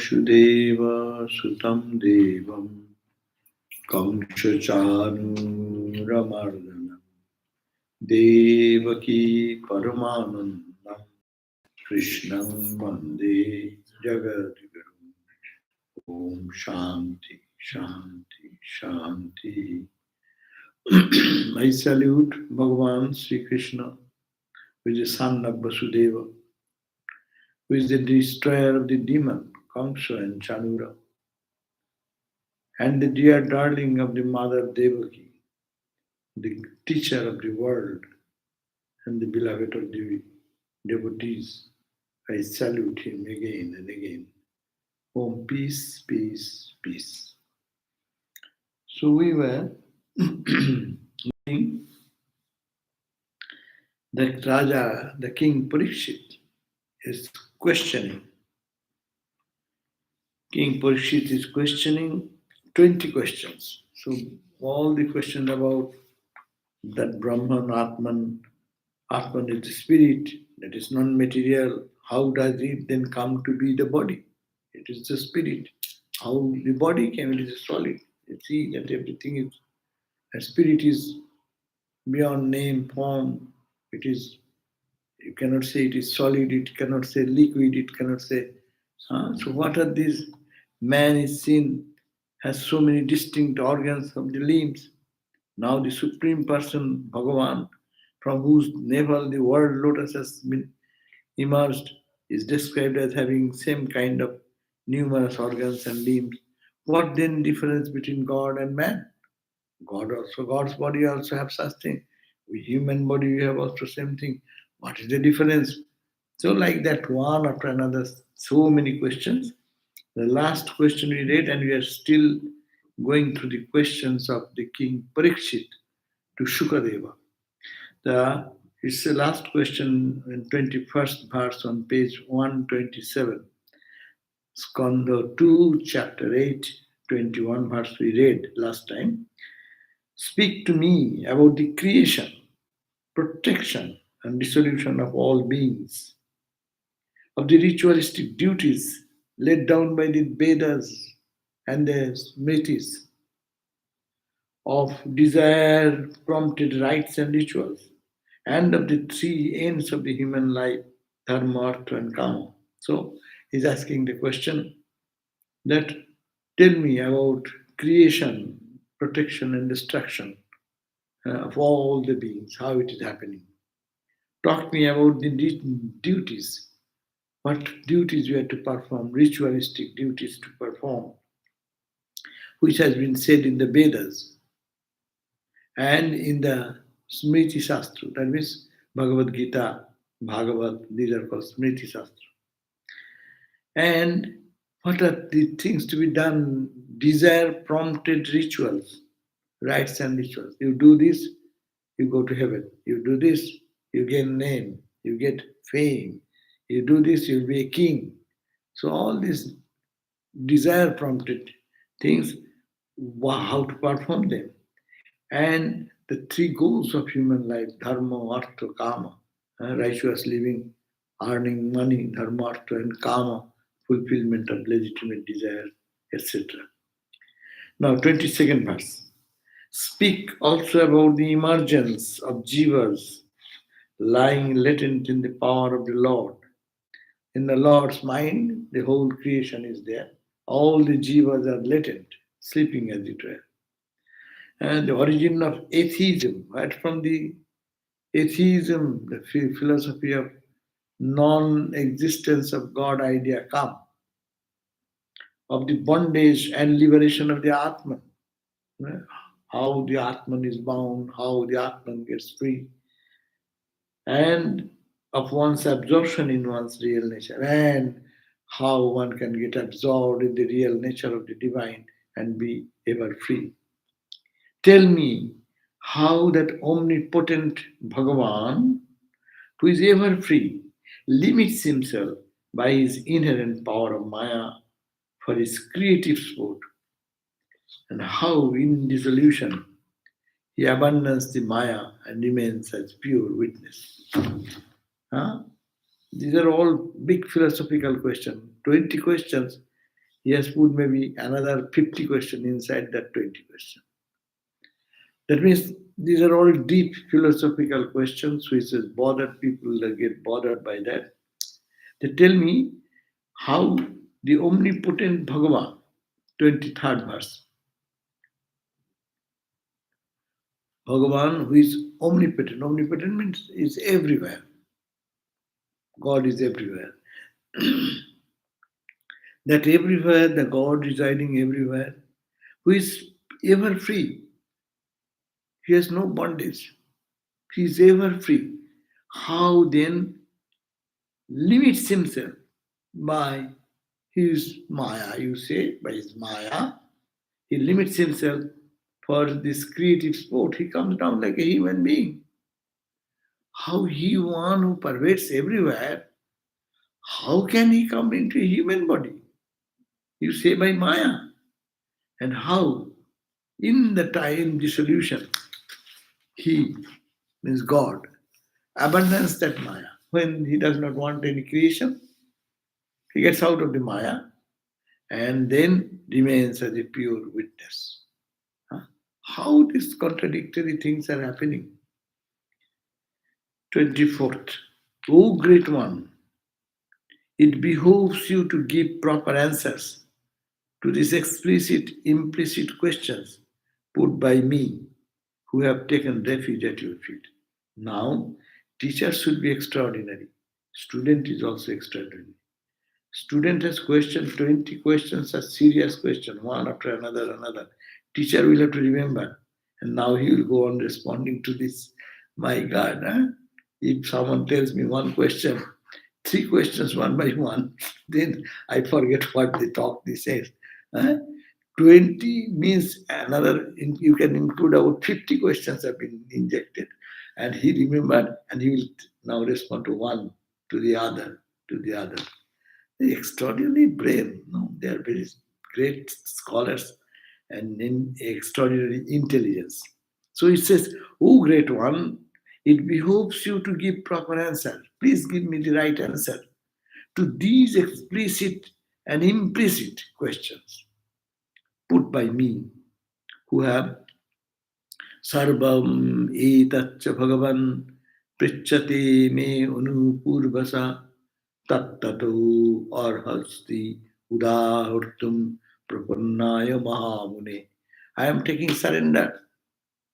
Vasudeva Sutam Devam Kamshachanuramardana Devaki Paramanandam Krishnam Vande Jagadigurum. Om Shanti, Shanti, Shanti. I salute Bhagavan Sri Krishna, who is the son of Vasudeva, who is the destroyer of the demon, Kamsa and Chanura, and the dear darling of the mother Devaki, the teacher of the world and the beloved of the devotees. I salute him again and again. Om, peace, peace, peace. So we were learning that Raja, the king Parikshit, is questioning. King Parikshit is questioning 20 questions. So all the questions about that Brahman, Atman is the spirit, that is non-material. How does it then come to be the body? It is the spirit. How the body came, it is a solid. You see that everything is, a spirit is beyond name, form. It is, you cannot say it is solid, it cannot say liquid, it cannot say. So what are these? Man is seen, has so many distinct organs of the limbs. Now the Supreme Person, Bhagavan, from whose navel the word lotus has been emerged, is described as having same kind of numerous organs and limbs. What then difference between God and man? God's body also have such thing. With human body we have also same thing. What is the difference? So like that, one after another, so many questions. The last question we read, and we are still going through the questions of the king Parikshit to Shukadeva. It's the last question in 21st verse on page 127. Skanda 2, chapter 8, 21 verse we read last time. Speak to me about the creation, protection, and dissolution of all beings, of the ritualistic duties laid down by the Vedas and the Smritis, of desire prompted rites and rituals, and of the three ends of the human life, dharma, artha, and kama. So he's asking the question that tell me about creation, protection, and destruction of all the beings, how it is happening. Talk me about the duties, what duties we have to perform, ritualistic duties to perform, which has been said in the Vedas and in the Smriti Shastra, that means Bhagavad Gita, Bhagavat, these are called Smriti Shastra. And what are the things to be done? Desire prompted rituals, rites and rituals. You do this, you go to heaven. You do this, you gain name, you get fame. You do this, you'll be a king. So all these desire prompted things, how to perform them. And the three goals of human life, dharma, artha, kama, righteous living, earning money, dharma, artha, and kama, fulfillment of legitimate desire, etc. Now, 22nd verse. Speak also about the emergence of Jivas lying latent in the power of the Lord. In the Lord's mind, the whole creation is there. All the Jivas are latent, sleeping as it were. And the origin of atheism, right from the atheism, the philosophy of non-existence of God idea come, of the bondage and liberation of the Atman, how the Atman is bound, how the Atman gets free, and of one's absorption in one's real nature, and how one can get absorbed in the real nature of the divine and be ever free. Tell me how that omnipotent Bhagavan, who is ever free, limits himself by his inherent power of Maya for his creative sport, and how in dissolution he abandons the Maya and remains as pure witness. Huh? These are all big philosophical questions, 20 questions. He has put maybe another 50 questions inside that 20 questions. That means these are all deep philosophical questions which has bothered people that get bothered by that. They tell me how the omnipotent Bhagavan, 23rd verse, Bhagavan who is omnipotent. Omnipotent means is everywhere. God is everywhere. That everywhere, the God residing everywhere, who is ever free. He has no bondage. He is ever free. How then limits himself by his Maya, you say, by his Maya, he limits himself for this creative sport. He comes down like a human being. How he, one who pervades everywhere, how can he come into a human body? You say by Maya. And how, in the time dissolution, he means God abandons that Maya. When he does not want any creation, he gets out of the Maya and then remains as a pure witness. How these contradictory things are happening? 24th. O great one, it behooves you to give proper answers to these explicit, implicit questions put by me who have taken refuge at your feet. Now, teacher should be extraordinary. Student is also extraordinary. Student has questioned 20 questions, a serious question, one after another. Teacher will have to remember. And now he will go on responding to this. My God, huh? If someone tells me one question, 3 questions one by one, then I forget what they say. Huh? 20 means another, you can include about 50 questions have been injected. And he remembered and he will now respond to one, to the other. The extraordinary brain, no? They are very great scholars and in extraordinary intelligence. So it says, "O great one, it behooves you to give proper answer. Please give me the right answer to these explicit and implicit questions put by me, who have sarvam etatcha bhagavan pritchate me anupurvasa tattato arhasti udahurtum prapannaya mahamune." I am taking surrender,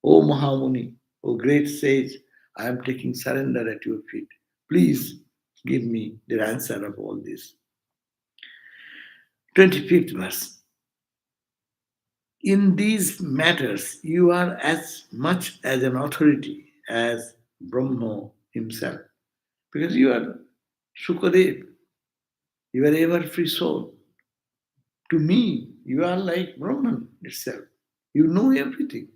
O Mahamuni, O great sage, I am taking surrender at your feet. Please give me the answer of all this. 25th verse. In these matters, you are as much as an authority as Brahma himself. Because you are Sukadev, you are ever free soul. To me, you are like Brahman itself. You know everything.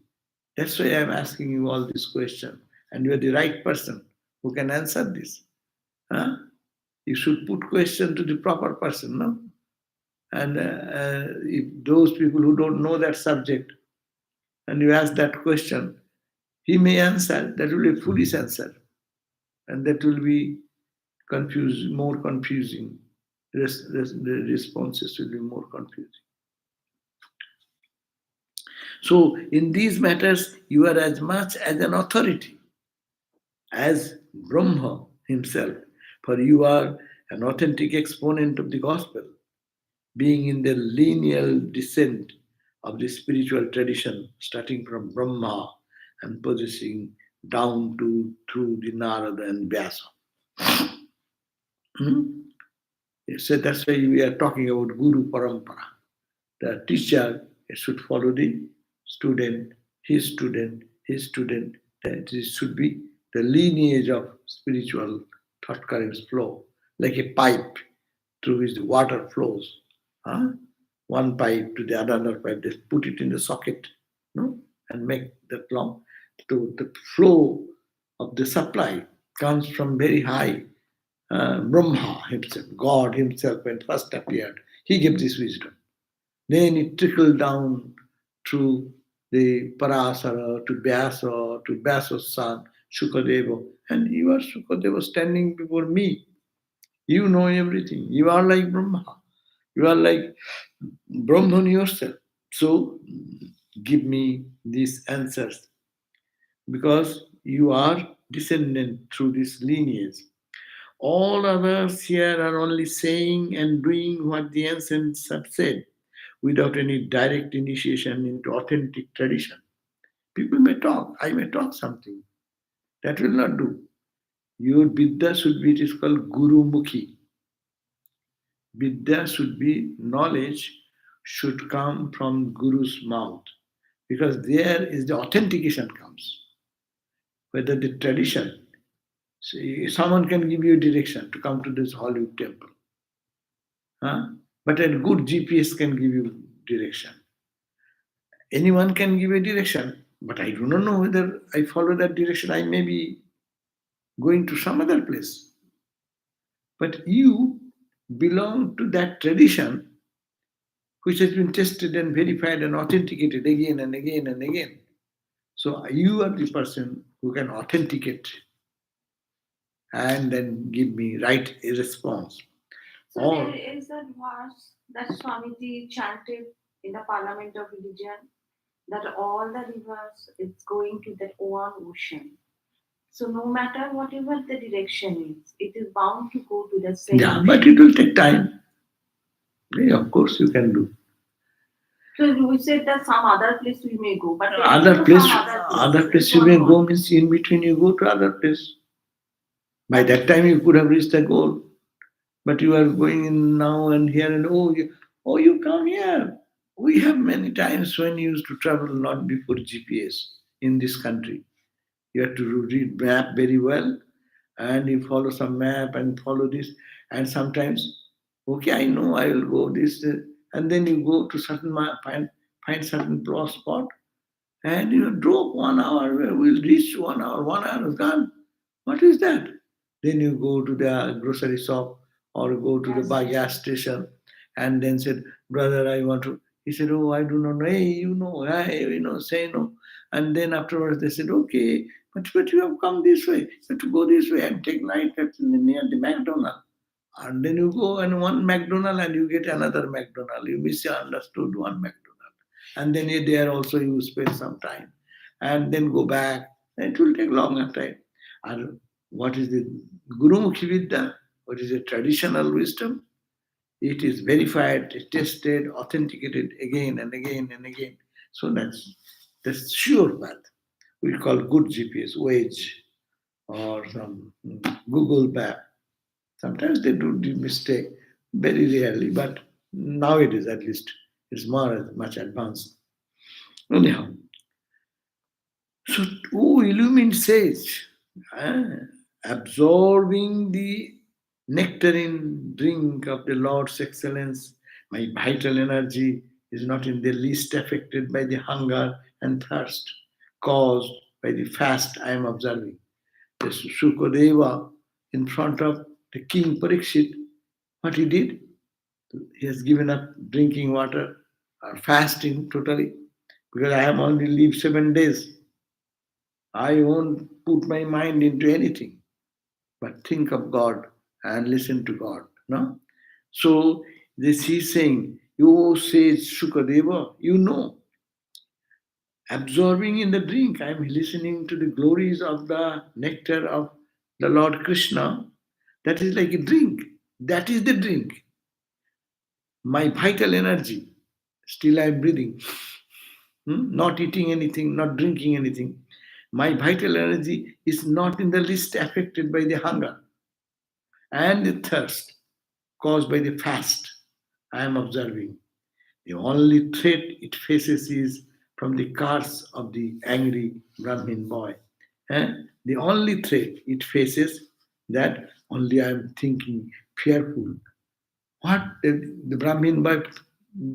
That's why I am asking you all these questions. And you are the right person who can answer this. Huh? You should put question to the proper person, no? And if those people who don't know that subject, and you ask that question, he may answer, that will be a foolish answer. And that will be more confusing. The responses will be more confusing. So in these matters, you are as much as an authority as Brahma himself, for you are an authentic exponent of the gospel, being in the lineal descent of the spiritual tradition, starting from Brahma and possessing down to through the Narada and Vyasa. So that's why we are talking about Guru Parampara. The teacher should follow the student, his student, his student. That this should be the lineage of spiritual thought currents flow, like a pipe through which the water flows. One pipe to the other pipe, they put it in the socket, no, and make that long. So the flow of the supply comes from very high. Brahma himself, God himself, when first appeared, he gave this wisdom. Then it trickled down through the Parasara to Vyasa's son, Shukadeva. And you are Shukadeva standing before me. You know everything. You are like Brahma. You are like Brahman yourself. So give me these answers because you are descendant through this lineage. All others here are only saying and doing what the ancients have said without any direct initiation into authentic tradition. People may talk, I may talk something. That will not do. Your Vidya should be, it is called Guru Mukhi. Vidya should be knowledge, should come from Guru's mouth. Because there is the authentication comes. Whether the tradition, see, someone can give you a direction to come to this Hollywood temple. Huh? But a good GPS can give you direction. Anyone can give a direction, but I do not know whether I follow that direction. I may be going to some other place. But you belong to that tradition which has been tested and verified and authenticated again and again and again. So you are the person who can authenticate and then give me right a response. So Or there is a verse that Swamiji chanted in the Parliament of Religion that all the rivers is going to that one ocean. So no matter whatever the direction is, it is bound to go to the same yeah, ocean. but it will take time. Yeah, of course you can do. So we said that some other place we may go, but there is Other no place, some other place. place you may go means in between you go to other place. By that time you could have reached the goal, but you are going in now and here and oh you come here. We have many times when you used to travel not before GPS in this country. You have to read map very well, and you follow some map and follow this. And sometimes, okay, I know I will go this, and then you go to certain find certain spot, and you drove 1 hour. We'll reach 1 hour. 1 hour is gone. What is that? Then you go to the grocery shop or go to the gas station, and then said, "Brother, I want to." He said, "Oh, I do not know." Hey, hey, say no. And then afterwards they said, "Okay, but you have come this way. You have to go this way and take right at near the McDonald." And then you go and one McDonald and you get another McDonald. You misunderstood one McDonald. And then you there also you spend some time. And then go back. It will take longer time. And what is the Guru Mukhi Vidya? What is the traditional wisdom? It is verified, tested, authenticated again and again and again. So that's sure path. We call good GPS, Wage, or some Google map. Sometimes they do the mistake, very rarely, but nowadays at least it's much advanced. Anyhow, so who illumined sage, ah, absorbing the nectarine drink of the Lord's excellence, my vital energy is not in the least affected by the hunger and thirst caused by the fast I am observing. The Shukadeva in front of the king Parikshit, what he did? He has given up drinking water or fasting totally because I have only lived 7 days. I won't put my mind into anything but think of God and listen to God. No? So this he's saying, you say Shukadeva, absorbing in the drink. I am listening to the glories of the nectar of the Lord Krishna. That is like a drink. That is the drink. My vital energy. Still I am breathing. Not eating anything, not drinking anything. My vital energy is not in the least affected by the hunger and the thirst caused by the fast I am observing. The only threat it faces is from the curse of the angry Brahmin boy. The only threat it faces that only I am thinking fearful. What the Brahmin boy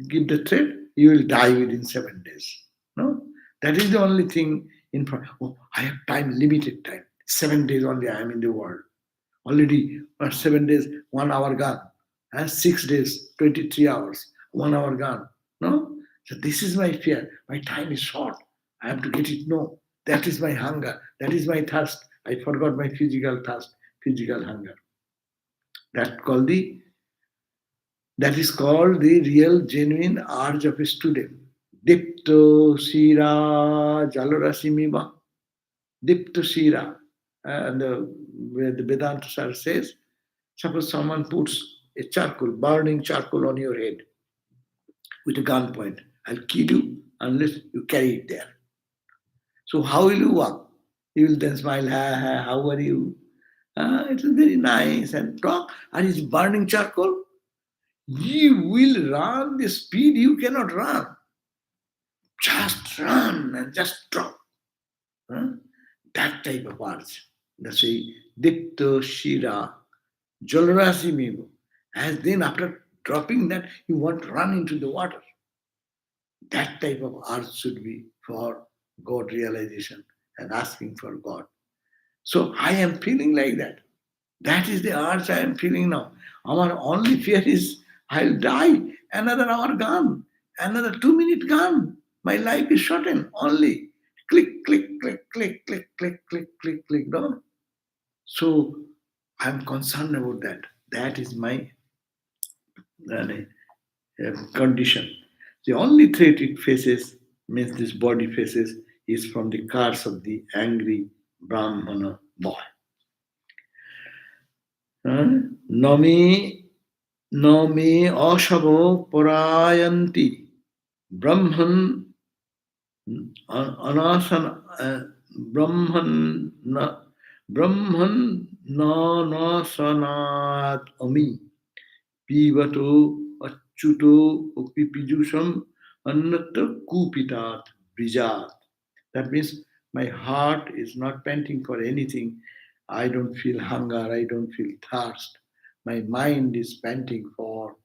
give the threat? You will die within 7 days. No, that is the only thing in front. Oh, I have time, limited time. 7 days only I am in the world. Already 7 days, 1 hour gone. And 6 days, 23 hours, 1 hour gone. No? So this is my fear. My time is short. I have to get it. No. That is my hunger. That is my thirst. I forgot my physical thirst, physical hunger. That called the That is called the real, genuine urge of a student. Dipto Shira Jalarasimiva. Dipto Shira. And where the Vedanta sir says, suppose someone puts a charcoal, burning charcoal on your head with a gun point. I'll kill you unless you carry it there. So how will you walk? You will then smile, ha ha, how are you? It is very nice and talk. And it's burning charcoal. You will run the speed you cannot run. Just run and just drop. Huh? That type of arts. That's why Dipto Shira Jalrasimivo. And then after dropping that, you want to run into the water. That type of art should be for God realization and asking for God. So I am feeling like that. That is the urge I am feeling now. Our only fear is I'll die. Another hour gone. Another 2 minute gone. My life is shortened. Only click, click, click, click, click, click, click, click, click. No? So I'm concerned about that. That is my condition. The only threat it faces, means this body faces, is from the curse of the angry Brahmana boy. Nami Nami Ashavo Parayanti Brahman Anasana Brahman Brahman Nanasanat Ami Pivato Achuto Pipijusam Annata Kupitat Brijat. That means my heart is not panting for anything. I don't feel hunger, I don't feel thirst. My mind is panting for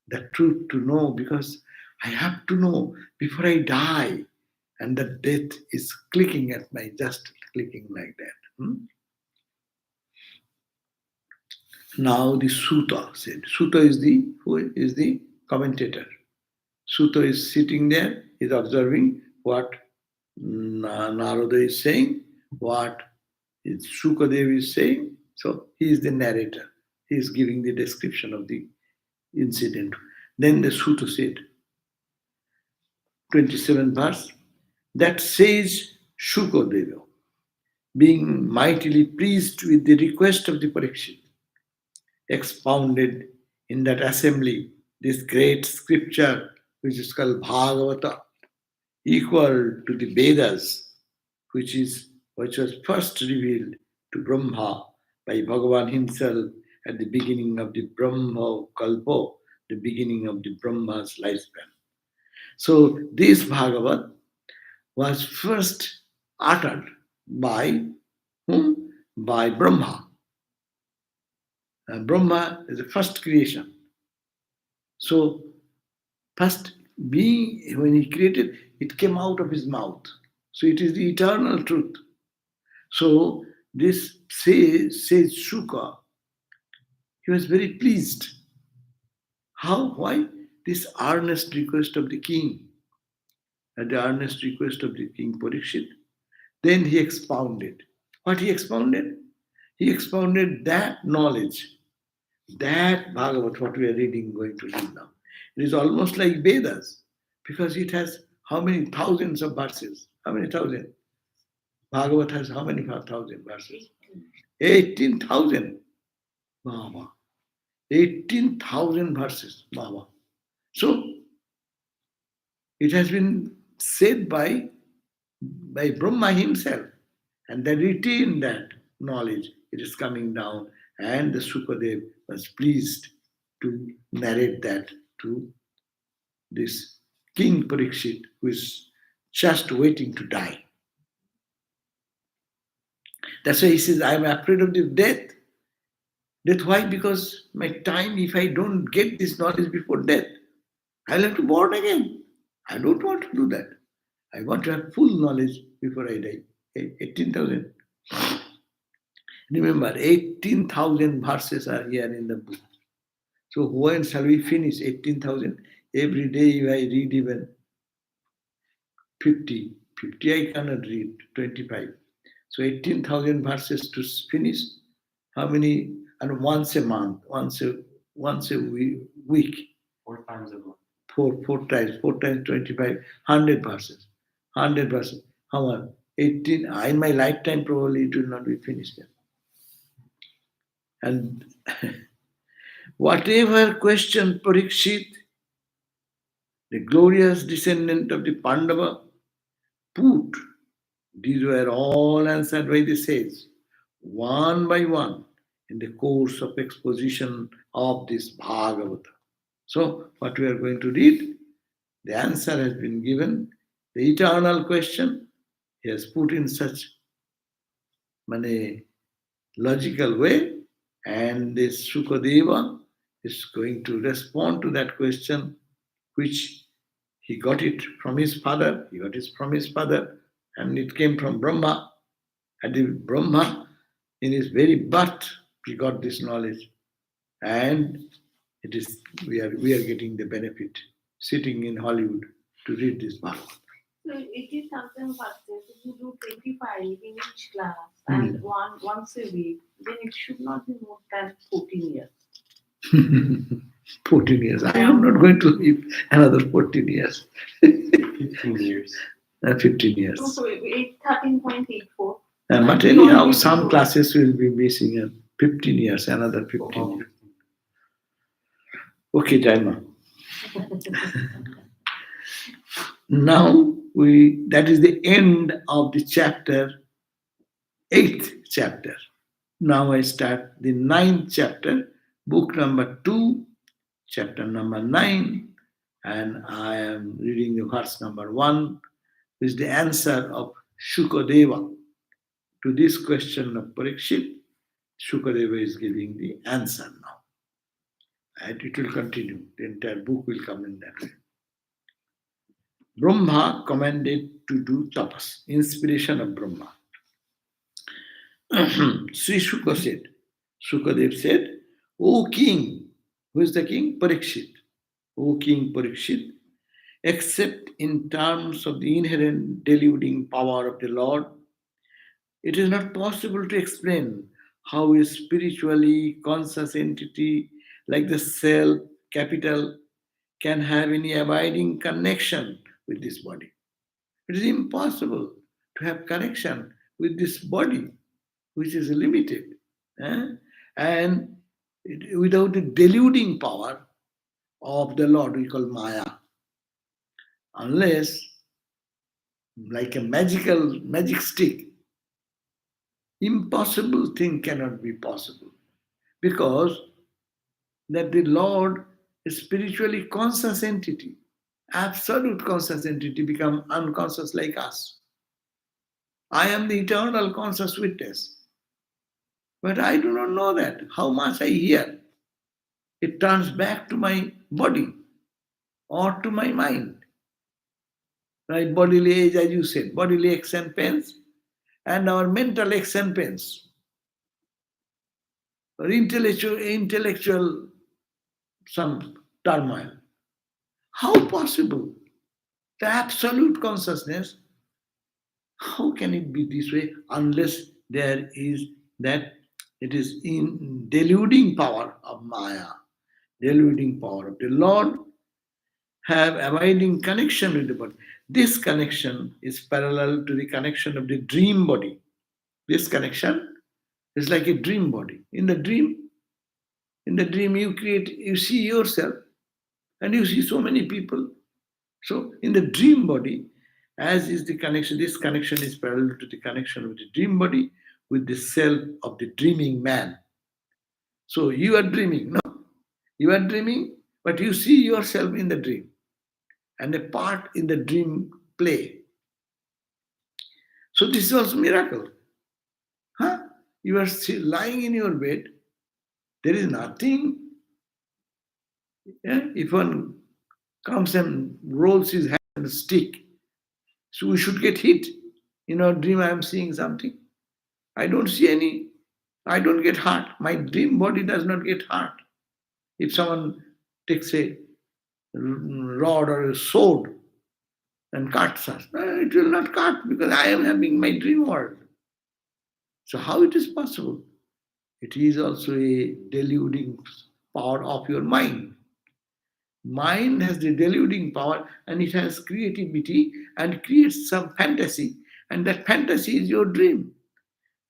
the truth to know because I have to know before I die. And the death is clicking at my, just clicking like that. Now the Sutta said. Sutta is the who is the commentator. Sutta is sitting there, is observing what Narada is saying, what Shukadev is saying. So he is the narrator. He is giving the description of the incident. Then the Sutta said, 27th verse, that says Shukadeva, being mightily pleased with the request of the Parikshit, expounded in that assembly this great scripture which is called Bhagavata, equal to the Vedas, which was first revealed to Brahma by Bhagavan himself at the beginning of the Brahma Kalpo, the beginning of the Brahma's lifespan. So this Bhagavat was first uttered by whom? By Brahma. Brahma is the first creation. So first being, when he created, it came out of his mouth. So it is the eternal truth. So this says Shuka, he was very pleased. How? Why? This earnest request of the king, at the earnest request of the king Parikshit. Then he expounded. What he expounded? He expounded that knowledge, that Bhagavat, what we are reading, going to read now. It is almost like Vedas, because it has how many thousands of verses? How many thousand? Bhagavat has how many thousand verses? 18,000. Baba. 18,000 verses. Baba. So it has been said by Brahma himself, and they retain that knowledge. It is coming down, and the Sukadev was pleased to narrate that to this King Parikshit, who is just waiting to die. That's why he says, I am afraid of the death. Death, why? Because my time, if I don't get this knowledge before death, I'll have to born again. I don't want to do that. I want to have full knowledge before I die. 18,000. Remember, 18,000 verses are here in the book. So when shall we finish 18,000? Every day if I read even 50 I cannot read, 25. So 18,000 verses to finish. How many? And once a month, once a week. times a month. Four times 25, 100 verses. 100 verses. How much? 18. In my lifetime, probably it will not be finished. And whatever question Parikshit, the glorious descendant of the Pandava, put, these were all answered by the sage, one by one, in the course of exposition of this Bhagavatam. So, what we are going to read, the answer has been given. The eternal question, he has put in such many logical way, and this Sukadeva is going to respond to that question, which he got it from his father, and it came from Brahma. And the Brahma, in his very birth, he got this knowledge. And it is we are getting the benefit sitting in Hollywood to read this book. So it is something first. If you do 25 in each class and once a week, then it should not be more than 14 years. 14 years. I am not going to live another 14 years. 15 years. 15 years. So 13.84. But anyhow, some classes will be missing 15 years, another 15 years. Okay, Jaima. Now that is the end of the chapter, 8th chapter. Now I start the 9th chapter, book number 2, chapter number 9, and I am reading the verse number 1, which is the answer of Shukadeva to this question of Parikshit. Shukadeva is giving the answer now. And it will continue. The entire book will come in that way. Brahma commanded to do tapas, inspiration of Brahma. Sri Shuka said, Shukadev said, O king, who is the king? Parikshit. O king Parikshit, except in terms of the inherent deluding power of the Lord, it is not possible to explain how a spiritually conscious entity like the self, capital, can have any abiding connection with this body. It is impossible to have connection with this body, which is limited. And without the deluding power of the Lord, we call Maya. Unless, like a magic stick, impossible thing cannot be possible. Because that the Lord is spiritually conscious entity, absolute conscious entity, become unconscious like us. I am the eternal conscious witness. But I do not know that. How much I hear, it turns back to my body or to my mind. Right? Bodily age, as you said, bodily aches and pains, and our mental aches and pains, or intellectual some turmoil. How possible? The absolute consciousness, how can it be this way unless there is that it is in deluding power of Maya, deluding power of the Lord, have abiding connection with the body. This connection is parallel to the connection of the dream body. This connection is like a dream body. In the dream you see yourself and you see so many people. So in the dream body, as is the connection, this connection is parallel to the connection of the dream body with the self of the dreaming man. So you are dreaming, no? You are dreaming, but you see yourself in the dream and a part in the dream play. So this is also miracle. You are still lying in your bed. There is nothing. If one comes and rolls his hand on a stick, so we should get hit. In our dream, I am seeing something. I don't see any. I don't get hurt. My dream body does not get hurt. If someone takes a rod or a sword and cuts us, it will not cut because I am having my dream world. So how it is possible? It is also a deluding power of your mind. Mind has the deluding power and it has creativity and creates some fantasy, and that fantasy is your dream.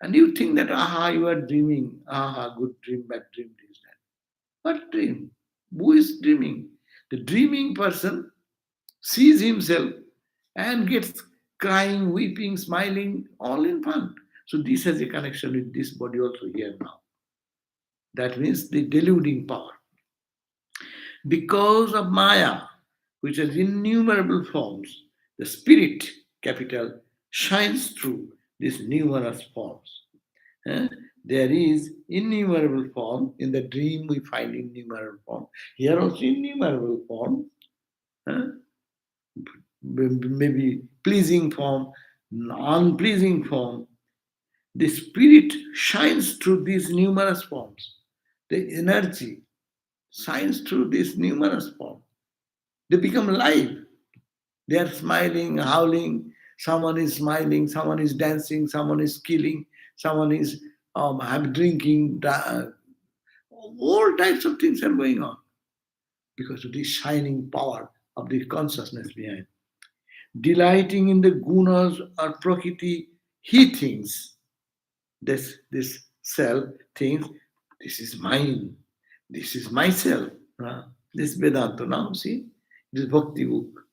And you think that, aha, you are dreaming, aha, good dream, bad dream, this, that. What dream? Who is dreaming? The dreaming person sees himself and gets crying, weeping, smiling, all in fun. So this has a connection with this body also here now. That means the deluding power. Because of Maya, which has innumerable forms, the spirit, capital, shines through these numerous forms. Eh? There is innumerable form. In the dream, we find innumerable form. Here also innumerable form. Eh? Maybe pleasing form, unpleasing form. The spirit shines through these numerous forms. The energy shines through these numerous forms. They become alive. They are smiling, howling. Someone is smiling, someone is dancing, someone is killing, someone is drinking. All types of things are going on because of the shining power of the consciousness behind. Delighting in the gunas or prakriti, he thinks, this self thinks, this is mine, this is myself. This Vedanta now, see, this bhakti book.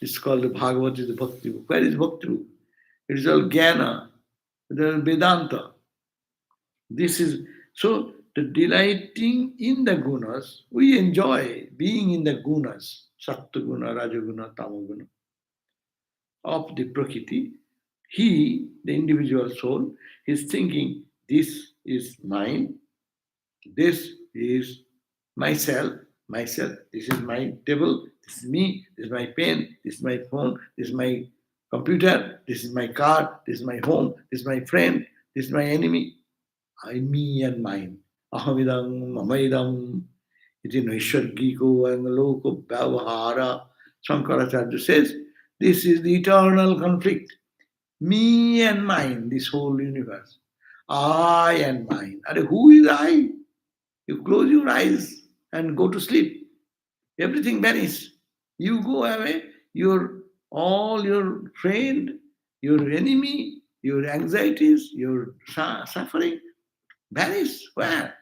It's called the Bhagavatam, the bhakti book. Where is bhakti book? It is all jnana, the Vedanta. This is so the delighting in the gunas, we enjoy being in the gunas, sattva guna, rajaguna, tamaguna of the prakriti. He, the individual soul, is thinking, this is mine, this is myself, this is my table, this is me, this is my pen, this is my phone, this is my computer, this is my car, this is my home, this is my friend, this is my enemy. I, me and mine. Ahamidam, mamaidam, iti naishargiko and loko bhavahara. Shankaracharya says, this is the eternal conflict. Me and mine, this whole universe. I and mine. And who is I? You close your eyes and go to sleep. Everything vanishes. You go away, all your friend, your enemy, your anxieties, your suffering vanish. Where?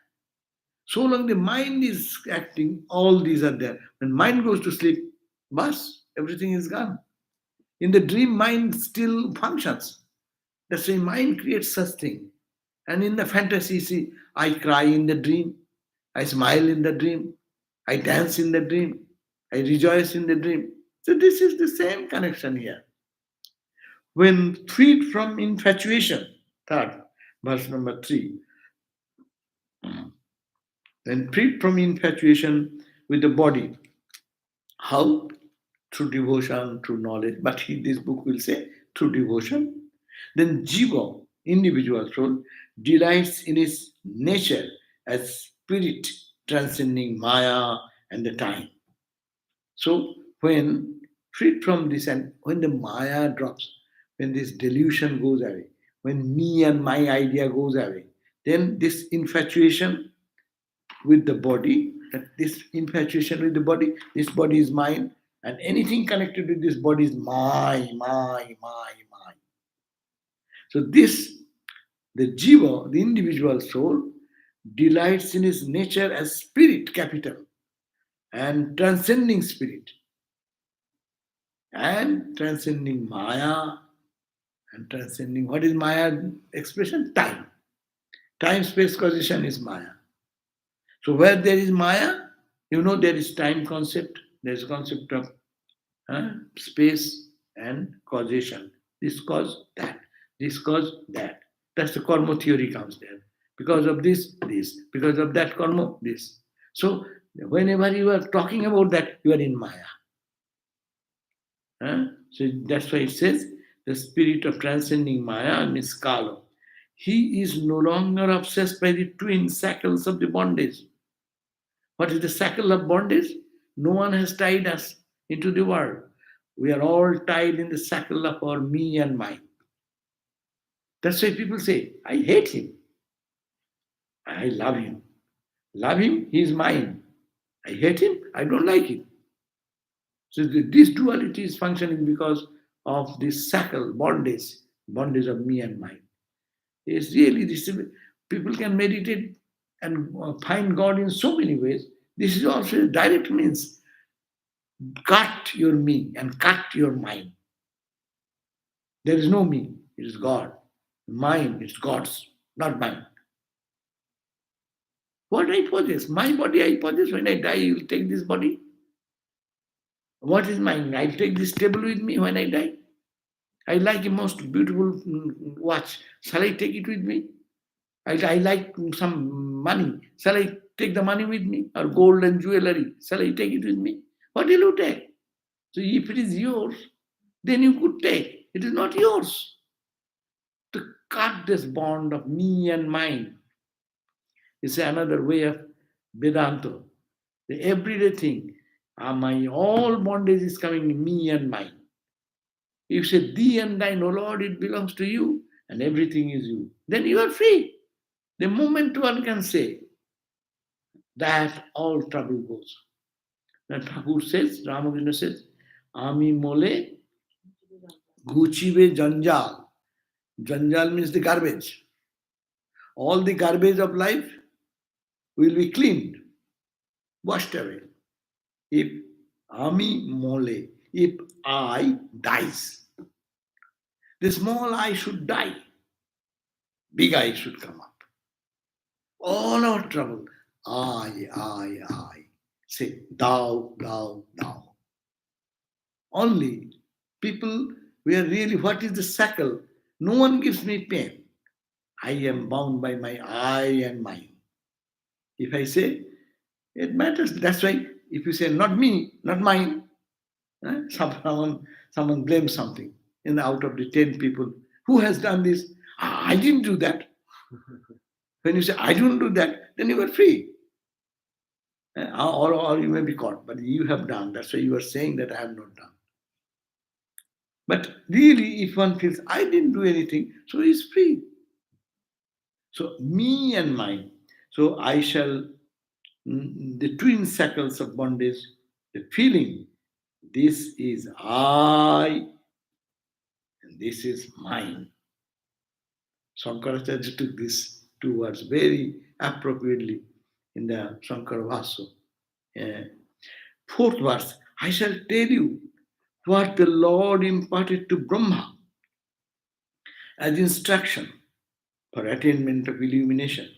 So long the mind is acting, all these are there. When mind goes to sleep, bas, everything is gone. In the dream, mind still functions. That's why mind creates such thing. And in the fantasy, see, I cry in the dream, I smile in the dream, I dance in the dream, I rejoice in the dream. So this is the same connection here. When freed from infatuation, third, verse number 3, when freed from infatuation with the body, how? Through devotion, through knowledge. But this book will say through devotion. Then Jiva, individual soul, delights in its nature as spirit transcending Maya and the time. So when freed from this and when the Maya drops, when this delusion goes away, when me and my idea goes away, then this infatuation with the body, that this infatuation with the body, this body is mine, and anything connected with this body is my. So this, the jiva, the individual soul, delights in his nature as spirit, capital, and transcending spirit, and transcending Maya, and transcending, what is Maya expression? Time. Time, space, causation is Maya. So where there is Maya, you know there is time concept, there is concept of space and causation. This cause that, this cause that. That's the karma theory comes there. Because of this, this. Because of that karma, this. So whenever you are talking about that, you are in Maya. So that's why it says the spirit of transcending Maya means Kalo. He is no longer obsessed by the twin shackles of the bondage. What is the shackle of bondage? No one has tied us into the world. We are all tied in the shackle of our me and mine. That's why people say, I hate him. I love him. Love him, he is mine. I hate him, I don't like him. So this duality is functioning because of this shackle, bondage of me and mine. It's really this. People can meditate and find God in so many ways. This is also a direct means. Cut your me and cut your mind. There is no me, it is God. Mine, it's God's, not mine. What I possess, my body I possess. When I die, you will take this body. What is mine? I'll take this table with me when I die. I like a most beautiful watch. Shall I take it with me? I like some money. Shall I take the money with me? Or gold and jewelry? Shall I take it with me? What will you take? So if it is yours, then you could take. It is not yours. To cut this bond of me and mine is another way of Vedanta. The everyday thing. My all bondage is coming in me and mine. You say thee and thine, oh Lord, it belongs to you, and everything is you. Then you are free. The moment one can say that, all trouble goes. And Thakur says, Ramakrishna says, Ami mole guchibe janjal. Janjal means the garbage. All the garbage of life will be cleaned, washed away. If Ami mole, if I dies, the small I should die, big I should come up. All our trouble, I. Say, thou. Only people, we are really, what is the shackle? No one gives me pain. I am bound by my I and mine. If I say, it matters. That's why if you say, not me, not mine, someone blames something. And out of the 10 people, who has done this? I didn't do that. When you say, I don't do that, then you are free. Or you may be caught, but you have done. That's why you are saying that I have not done. But really, if one feels, I didn't do anything, so he's free. So me and mine. So I shall, the twin shackles of bondage, the feeling, this is I, and this is mine. Shankaracharya took these two words very appropriately in the Shankara Bhashya. Fourth verse, I shall tell you what the Lord imparted to Brahma as instruction for attainment of illumination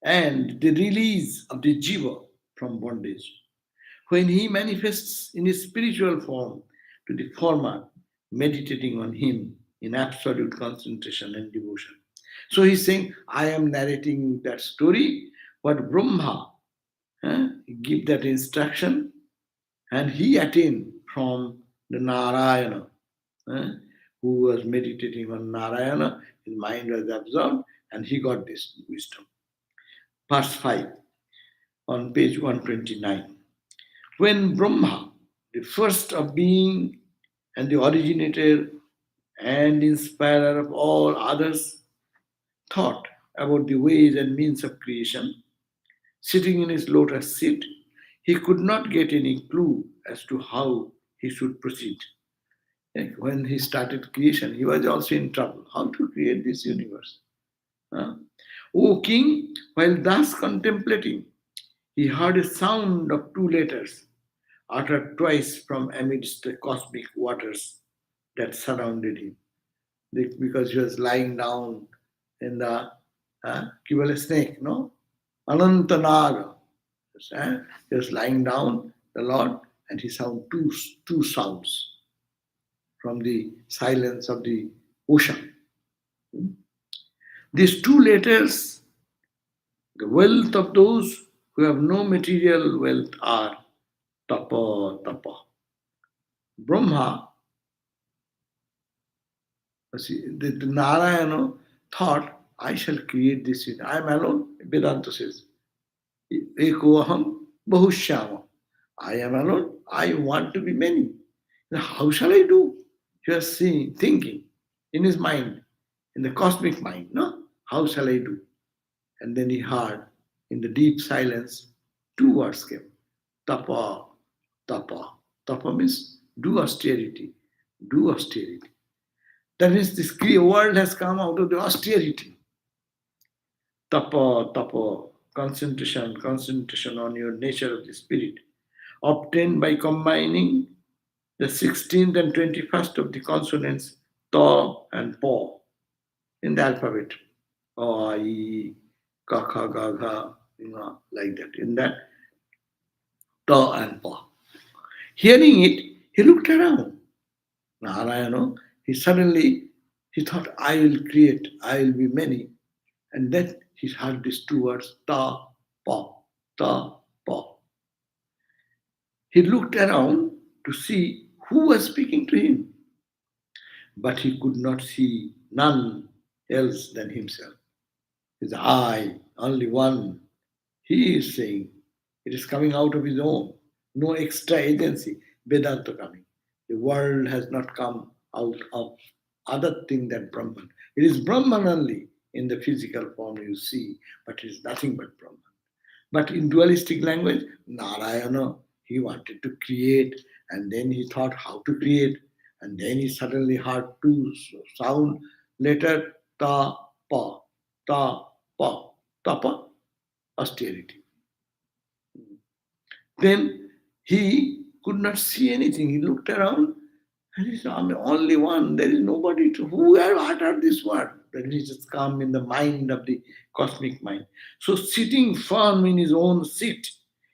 and the release of the Jiva from bondage. When he manifests in his spiritual form to the former, meditating on him in absolute concentration and devotion. So he's saying, I am narrating that story, what Brahma give that instruction, and he attained from the Narayana, who was meditating on Narayana, his mind was absorbed, and he got this wisdom. Verse 5 on page 129. When Brahma, the first of being and the originator and inspirer of all others, thought about the ways and means of creation, sitting in his lotus seat, he could not get any clue as to how he should proceed. When he started creation, he was also in trouble. How to create this universe? O king, while thus contemplating, he heard a sound of two letters uttered twice from amidst the cosmic waters that surrounded him. Because he was lying down in the Kivala snake, no? Anantanaga. He was lying down, the Lord, and he sounded two sounds from the silence of the ocean. These two letters, the wealth of those who have no material wealth, are tapa. Brahma, the Narayana thought, I shall create this. I am alone. Vedanta says, Ekoham bahushyama. I am alone. I want to be many. Now, how shall I do? He was thinking in his mind, in the cosmic mind, no? How shall I do? And then he heard in the deep silence two words came. Tapa, tapa. Tapa means do austerity. Do austerity. That means this world has come out of the austerity. Tapa, tapa, concentration, concentration on your nature of the spirit, obtained by combining the 16th and 21st of the consonants ta and pa in the alphabet. A, I, ka, kha, ga, gha, like that. In that ta and pa. Hearing it, he looked around. Narayana, he thought, I will create, I will be many. And then he heard these two words, ta, pa, ta, pa. He looked around to see who was speaking to him, but he could not see none else than himself. His I, only one. He is saying, it is coming out of his own, no extra agency, Vedanta coming. The world has not come out of other thing than Brahman. It is Brahman only in the physical form you see, but it is nothing but Brahman. But in dualistic language, Narayana, he wanted to create, and then he thought how to create, and then he suddenly heard two sound letter ta pa, ta pa, tapa, austerity. Then he could not see anything. He looked around and he said, I'm the only one. There is nobody to who have uttered this word. That is just come in the mind of the cosmic mind. So sitting firm in his own seat,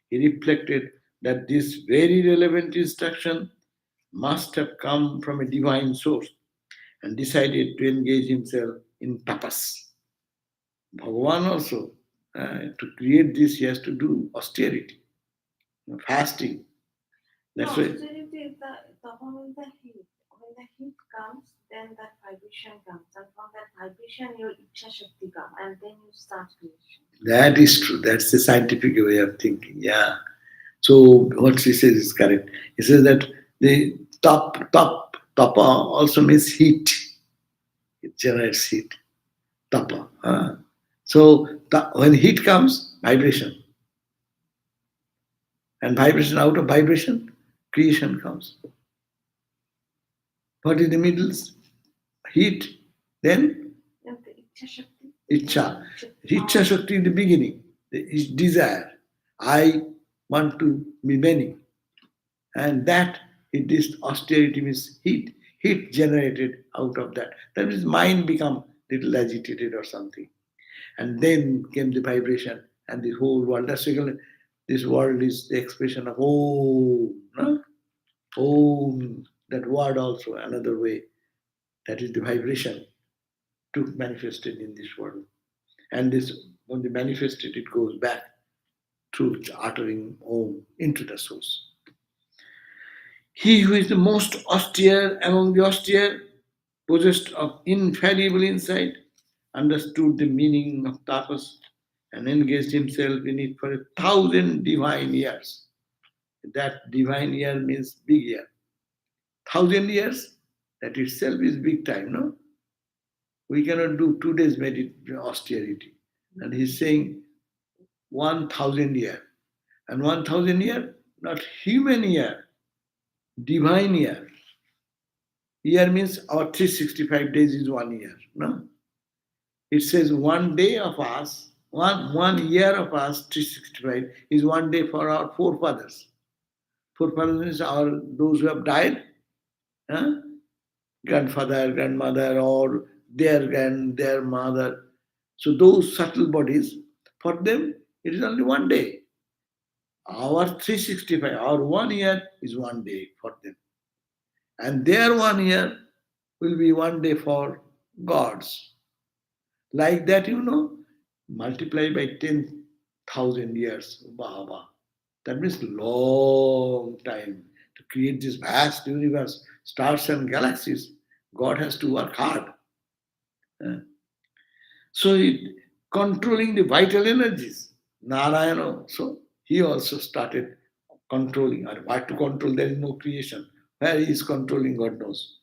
he reflected that this very relevant instruction must have come from a divine source and decided to engage himself in tapas. Bhagavan also, to create this, he has to do austerity, fasting. That's why. Austerity is the moment the heat. When the heat comes, then that vibration comes. And from that vibration, your Ichha Shakti comes. And then you start creation. That is true. That's the scientific way of thinking. Yeah. So what she says is correct. He says that the tapa also means heat. It generates heat. Tapa. So when heat comes, vibration. And vibration, out of vibration, creation comes. What is the middle? Heat. Then Then the Ichha Shakti. Ichha. Ichha Shakti in the beginning. His desire. I want to be many. And that, this austerity means heat. Heat generated out of that. That means mind become little agitated or something. And then came the vibration and the whole world. That's why this world is the expression of Om. No? Om, that word also, another way. That is the vibration to manifested in this world. And this, when they manifested, it goes back through uttering Om into the source. He who is the most austere among the austere, possessed of infallible insight, understood the meaning of tapas and engaged himself in it for 1,000 divine years. That divine year means big year. 1,000 years, that itself is big time, no? We cannot do 2 days austerity. And he's saying 1,000 year. And 1,000 year, not human year, divine year. Year means our 365 days is 1 year, no? It says 1 day of us, one year of us, 365, is 1 day for our forefathers. Forefathers are those who have died, grandfather, grandmother, or their mother. So those subtle bodies, for them, it is only 1 day. Our 365, our 1 year is 1 day for them. And their 1 year will be 1 day for gods. Like that, multiply by 10,000 years. Bahava. That means long time to create this vast universe, stars and galaxies. God has to work hard. So controlling the vital energies. Narayana, so he also started controlling. Or what to control? There is no creation. Where he is controlling, God knows.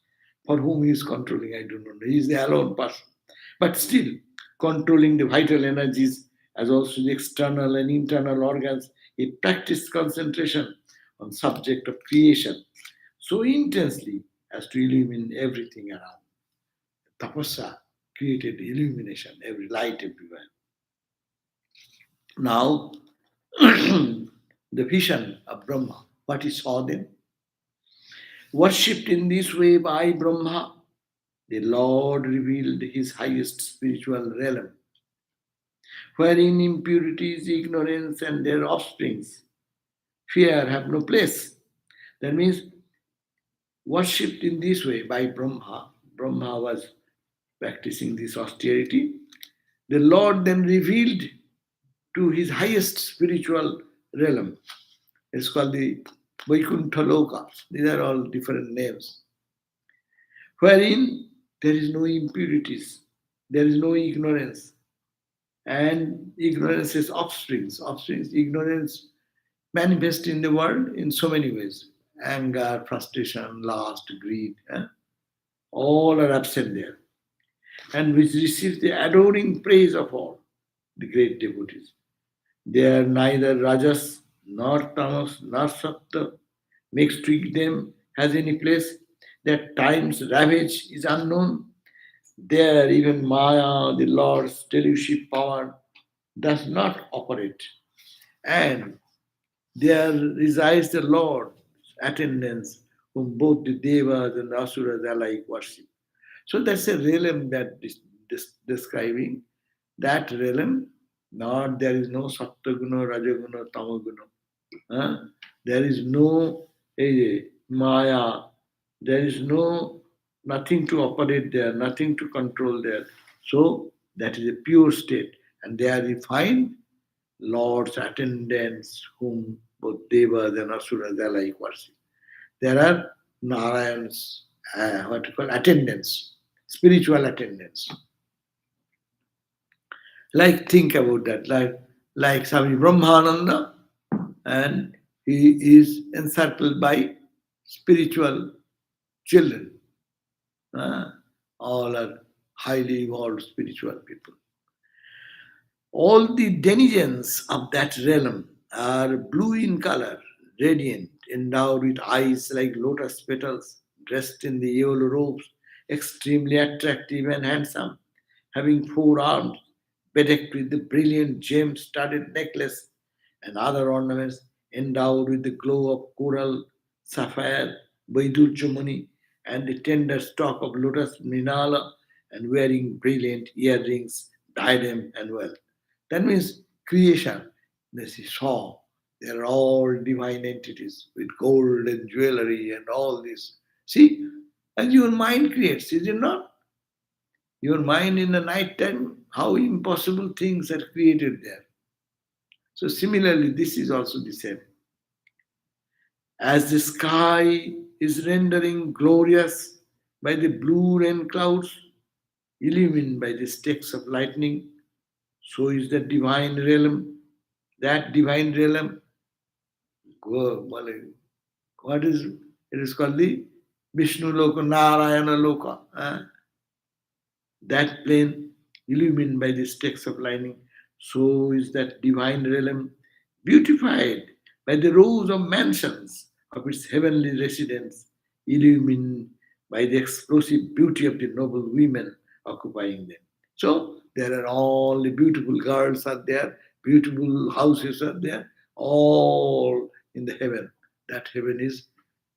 For whom he is controlling, I don't know. He is the alone person. But still, controlling the vital energies as also the external and internal organs, He practiced concentration on subject of creation so intensely as to illumine everything around. Tapasya created illumination, every light everywhere. Now, the vision of Brahma, what he saw then, worshipped in this way by Brahma, the Lord revealed his highest spiritual realm, wherein impurities, ignorance, and their offsprings, fear have no place. That means, worshipped in this way by Brahma, Brahma was practicing this austerity. The Lord then revealed to his highest spiritual realm. It's called the Vaikuntha Loka. These are all different names. Wherein there is no impurities, there is no ignorance. And ignorance is offsprings. Offsprings, ignorance manifest in the world in so many ways. Anger, frustration, lust, greed. All are absent there. And which receives the adoring praise of all the great devotees. They are neither rajas nor tamas nor sattva. Mixed with them has any place. Their time's ravage is unknown. There even Maya, the Lord's delusive power, does not operate. And there resides the Lord's attendants, whom both the Devas and the Asuras alike worship. So that's a realm that is describing. That realm, not there is no Sattva-guna, Rajaguna, Tamaguna. There is no Maya. There is nothing to operate there, nothing to control there. So that is a pure state. And there you find Lord's attendants, whom both Devas and Asuras alike worship. There are Narayan's, what you call, attendants, spiritual attendants. Like, think about that, like Swami Brahmananda, and he is encircled by spiritual children. All are highly evolved spiritual people. All the denizens of that realm are blue in color, radiant, endowed with eyes like lotus petals, dressed in the yellow robes, extremely attractive and handsome, having 4 arms, bedecked with the brilliant gem-studded necklace and other ornaments, endowed with the glow of coral, sapphire, Vaidurchamuni, and the tender stalk of lotus Mrinala, and wearing brilliant earrings, diadem, and wealth. That means creation. As he saw, they are all divine entities with gold and jewelry and all this. See, as your mind creates, is it not? Your mind in the night time, how impossible things are created there. So similarly, this is also the same. As the sky is rendering glorious by the blue rain clouds, illumined by the sticks of lightning, so is the divine realm. That divine realm, what is it is called the Vishnu Loka, Narayana Loka. That plane illumined by the sticks of lightning, so is that divine realm beautified by the rows of mansions of its heavenly residents, illumined by the explosive beauty of the noble women occupying them. So there are all the beautiful girls are there, beautiful houses are there, all in the heaven. That heaven is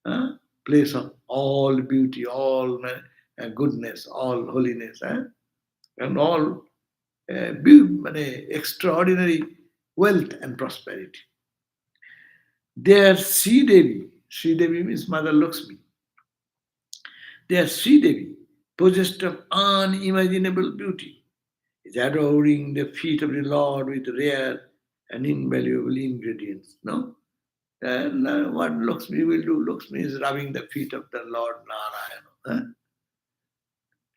a place of all beauty, all goodness, all holiness, and all extraordinary wealth and prosperity. Their Sri Devi means Mother Lakshmi. Their Sri Devi, possessed of unimaginable beauty, is adoring the feet of the Lord with rare and invaluable ingredients. No? And what Lakshmi will do? Lakshmi is rubbing the feet of the Lord Narayana.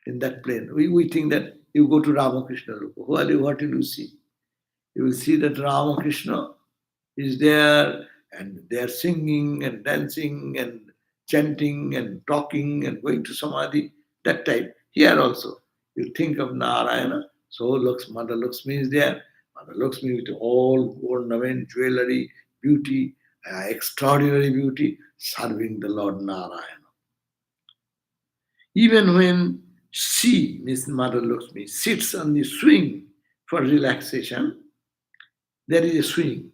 In that plane. We think that you go to Ramakrishna, what will you see? You will see that Ramakrishna is there and they are singing and dancing and chanting and talking and going to Samadhi, that type. Here also, you think of Narayana, so Mother Lakshmi is there. Mother Lakshmi with all ornament, jewelry, beauty, extraordinary beauty, serving the Lord Narayana. Even when she, Miss Mother Lakshmi, sits on the swing for relaxation, there is a swing.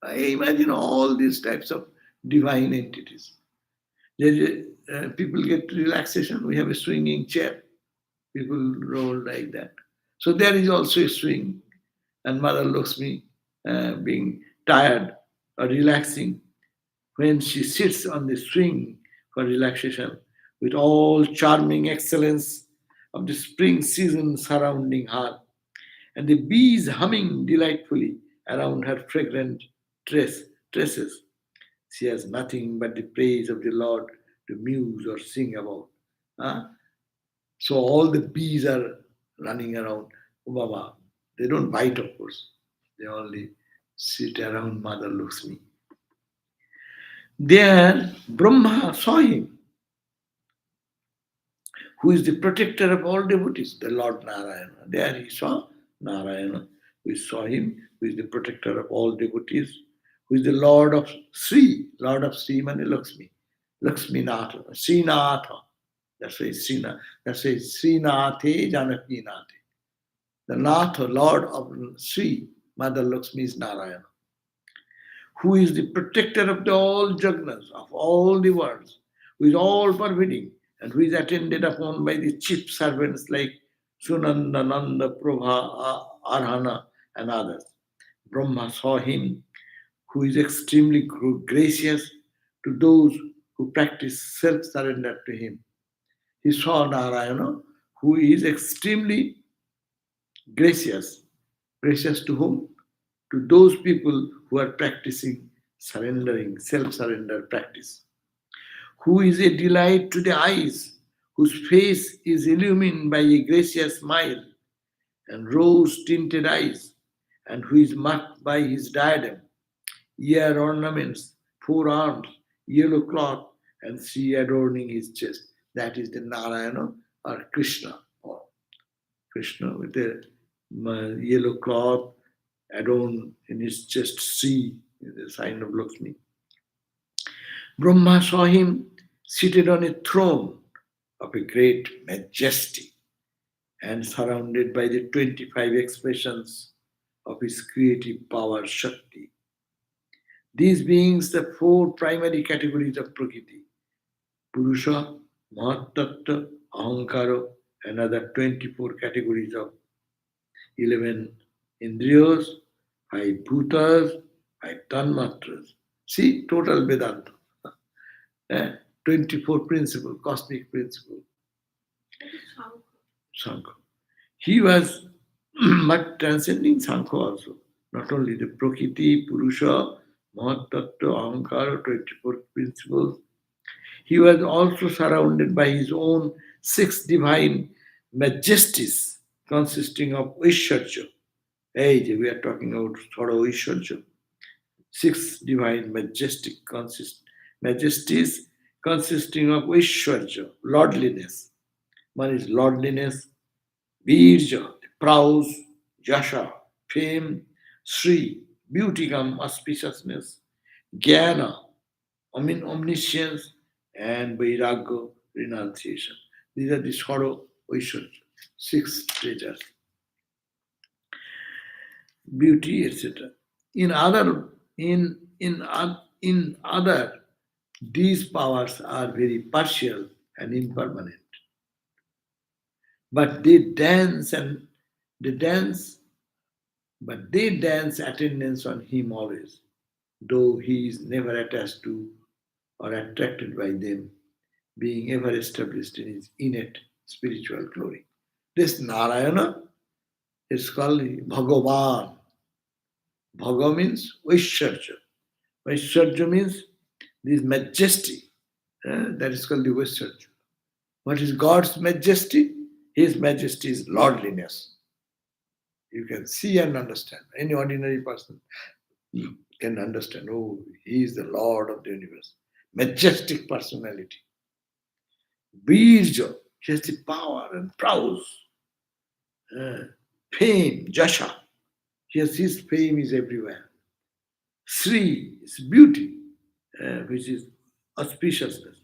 I imagine all these types of divine entities. People get relaxation, we have a swinging chair. People roll like that. So there is also a swing. And Mother Lakshmi, being tired or relaxing, when she sits on the swing for relaxation, with all charming excellence of the spring season surrounding her, and the bees humming delightfully around her fragrant tresses, she has nothing but the praise of the Lord to muse or sing about. Huh? So all the bees are running around. Oh, Baba. They don't bite, of course. They only sit around Mother Lakshmi. There, Brahma saw him, who is the protector of all devotees, the Lord Narayana. There he saw Narayana. We saw him, who is the protector of all devotees, who is the Lord of Sri Mani Lakshmi, Lakshmi Natha, Srinatha. That's why Srina. That's why Srinathe Janaki Nathe. The Natha, Lord of Sri, Mother Lakshmi is Narayana, who is the protector of the all jagnas, of all the worlds, who is all pervading, and who is attended upon by the chief servants like Sunanda, Nanda, Prabha, Arhana, and others. Brahma saw him, who is extremely gracious to those who practice self surrender to him. He saw Narayana, who is extremely gracious. Gracious to whom? To those people who are practicing surrendering, self surrender practice. Who is a delight to the eyes, whose face is illumined by a gracious smile and rose tinted eyes, and who is marked by his diadem, ear ornaments, forearms, yellow cloth, and sea adorning his chest. That is the Narayana or Krishna. Or Krishna with a yellow cloth adorned in his chest, sea, the sign of Lakshmi. Brahma saw him seated on a throne of a great majesty and surrounded by the 25 expressions of his creative power, Shakti. These beings, the four primary categories of Prakriti, Purusha, Mahatattva, Ahankara, and other 24 categories of 11 Indriyas, 5 Bhutas, 5 Tanmatras. See, total Vedanta. 24 principle, cosmic principle. Sankha. He was but transcending Sankha also. Not only the Prakriti, Purusha, Mahatattva, Ahankara, 24 principles. He was also surrounded by his own 6 divine majesties consisting of Ishwarja. Hey, we are talking about Thoro Ishwarja. 6 divine majesties consisting of Ishwarja, lordliness. One is lordliness, Virja, prowess, Jasha, fame, Sri, beauty come, auspiciousness, Jnana, omniscience, and Vairagya, renunciation. These are the sorrow, Vaishwarja, 6 treasures. Beauty, etc. In other, these powers are very partial and impermanent. But they dance attendance on him always, though he is never attached to or attracted by them, being ever established in his innate spiritual glory. This Narayana is called Bhagavan. Bhaga means Vaishwarja. Vaishwarja means this majesty. That is called the Vaishwarja. What is God's majesty? His majesty is lordliness. You can see and understand. Any ordinary person can understand. Oh, he is the Lord of the universe. Majestic personality. Virja, he has the power and prowess. Fame, Jasha. Yes, his fame is everywhere. Sri is beauty, which is auspiciousness.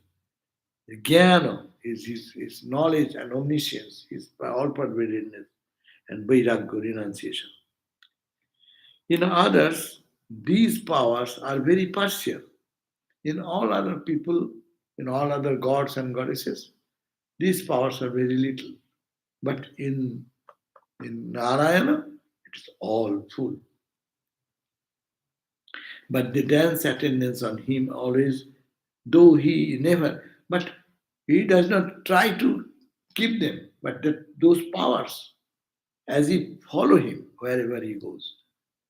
Jnana is his knowledge and omniscience, his all-pervadedness, and Vairagya, renunciation. In others, these powers are very partial. In all other people, in all other gods and goddesses, these powers are very little. But in Narayana, it is all full. But they dance attendance on him always, though he never, but he does not try to keep them, but those powers, as he follow him wherever he goes,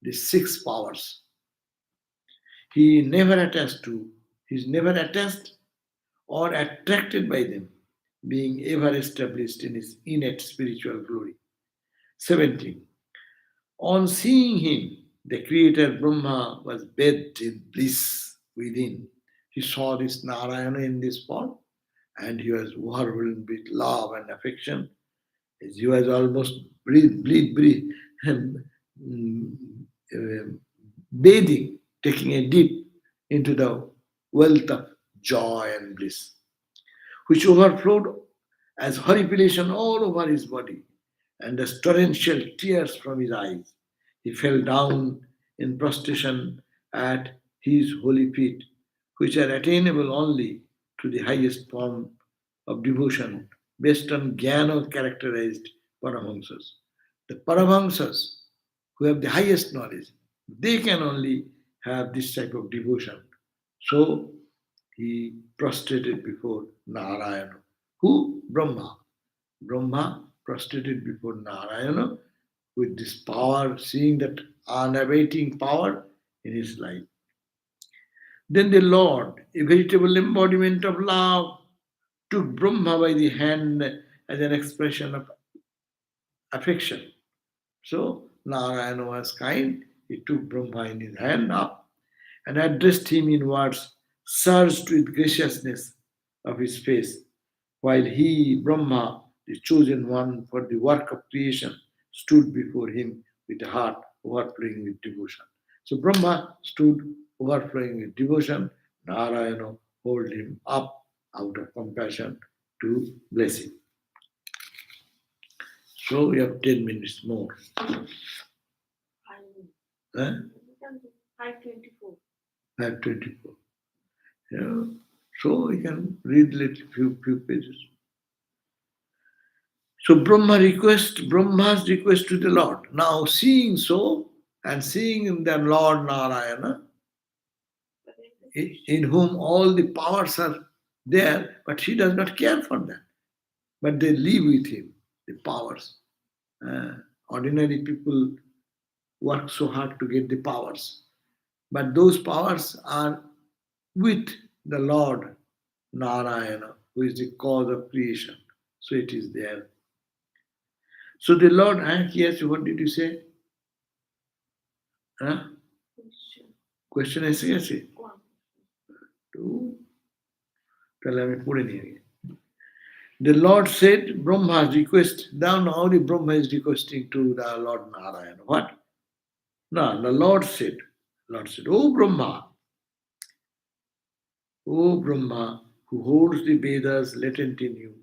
these six powers, he never attached to, he is never attached or attracted by them, being ever established in his innate spiritual glory. 17. On seeing him, the creator Brahma was bathed in bliss within. He saw this Narayana in this form and he was overwhelmed with love and affection. He was almost bathing, taking a dip into the wealth of joy and bliss, which overflowed as horripilation all over his body and as torrential tears from his eyes. He fell down in prostration at his holy feet, which are attainable only to the highest form of devotion based on jnana characterized Paramahamsas. The Paramahamsas, who have the highest knowledge, they can only have this type of devotion. So he prostrated before Narayana. Who? Brahma. Brahma prostrated before Narayana with this power, seeing that unabating power in his life. Then the Lord, a veritable embodiment of love, took Brahma by the hand as an expression of affection. So Narayana was kind. He took Brahma in his hand up and addressed him in words surged with graciousness of his face, while he, Brahma, the chosen one for the work of creation, stood before him with a heart overflowing with devotion. So Brahma stood overflowing with devotion. Narayana held him up out of compassion to bless him. So we have 10 minutes more. 524. 524. Yeah. So we can read little few pages. So Brahma's request to the Lord. Now seeing so, and seeing the Lord Narayana, in whom all the powers are there, but he does not care for that. But they live with him, the powers. Ordinary people work so hard to get the powers. But those powers are with the Lord Narayana, who is the cause of creation. So it is there. So the Lord, yes, what did you say? Question is yes. The Lord said, Brahma's request. Now the Brahma is requesting to the Lord Narayana. What? No, the Lord said, O Brahma, who holds the Vedas latent in you,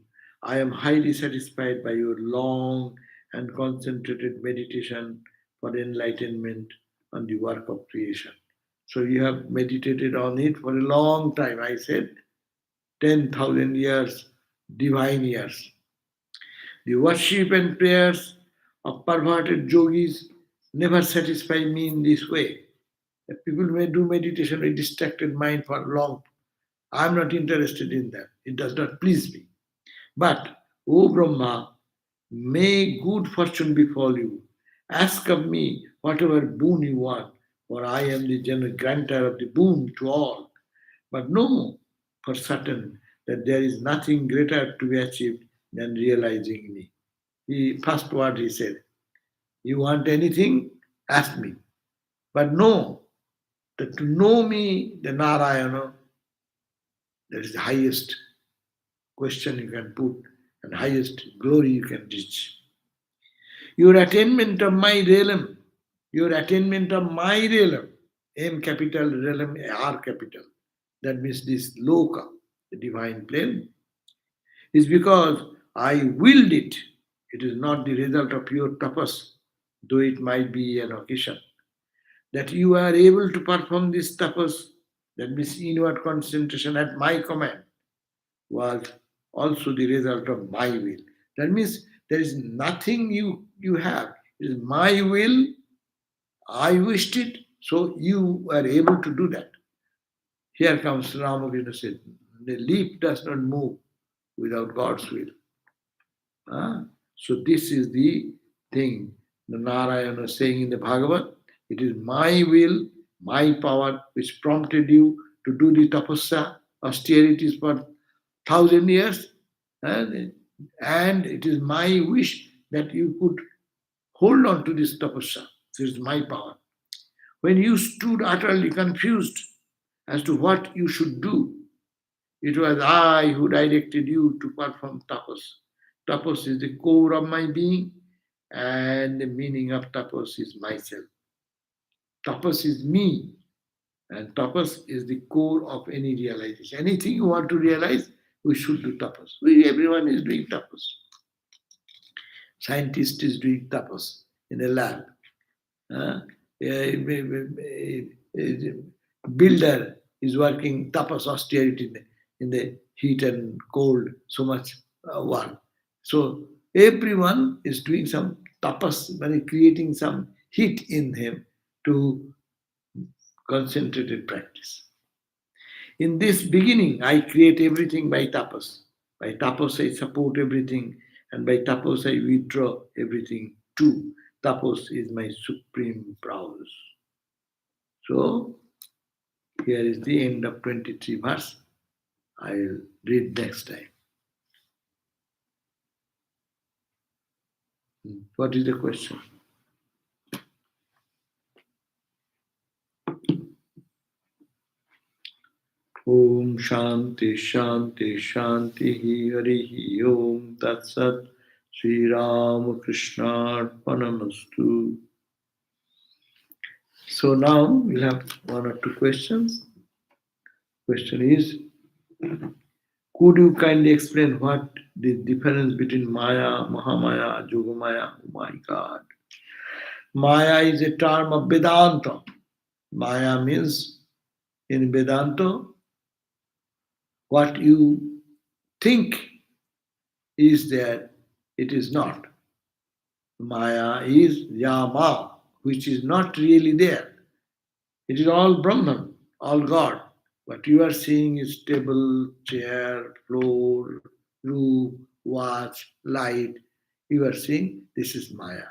I am highly satisfied by your long and concentrated meditation for enlightenment on the work of creation. So you have meditated on it for a long time. I said 10,000 years, divine years. The worship and prayers of perverted yogis never satisfy me in this way. People may do meditation with distracted mind for long. I'm not interested in that. It does not please me. But, O Brahma, may good fortune befall you. Ask of me whatever boon you want, for I am the general granter of the boon to all. But know for certain that there is nothing greater to be achieved than realizing me. The first word he said, you want anything? Ask me. But know that to know me, the Narayana, that is the highest question you can put and highest glory you can reach. Your attainment of my realm M capital, realm R capital. That means this loka, the divine plane, is because I willed it. It is not the result of pure tapas, though it might be an occasion. That you are able to perform this tapas, that means inward concentration at my command, was also the result of my will. That means there is nothing you have. It is my will, I wished it, so you are able to do that. Here comes Ramakrishna said, the leaf does not move without God's will. So this is the thing the Narayana is saying in the Bhagavad. It is my will, my power which prompted you to do the tapasya, austerities for 1,000 years. And it is my wish that you could hold on to this tapasya. This is my power. When you stood utterly confused as to what you should do, it was I who directed you to perform tapas. Tapas is the core of my being, and the meaning of tapas is myself. Tapas is me, and tapas is the core of any realization. Anything you want to realize, we should do tapas. Everyone is doing tapas. Scientist is doing tapas in a lab. A builder is working tapas austerity in the heat and cold, so much work. So everyone is doing some tapas, creating some heat in him to concentrated practice. In this beginning, I create everything by tapas. By tapas, I support everything, and by tapas, I withdraw everything too. Tapas is my supreme prowess. So, here is the end of 23 verse. I will read next time. What is the question? Om Shanti Shanti Shanti Hari Om Tat Sat Sri Ram Krishna Arpanamastu. So now we'll have one or two questions. Question is, could you kindly explain what the difference between Maya, Mahamaya, Yogamaya? Oh my God. Maya is a term of Vedanta. Maya means in Vedanta, what you think is there, it is not. Maya is Yama, which is not really there. It is all Brahman, all God. What you are seeing is table, chair, floor, roof, watch, light. You are seeing this is Maya.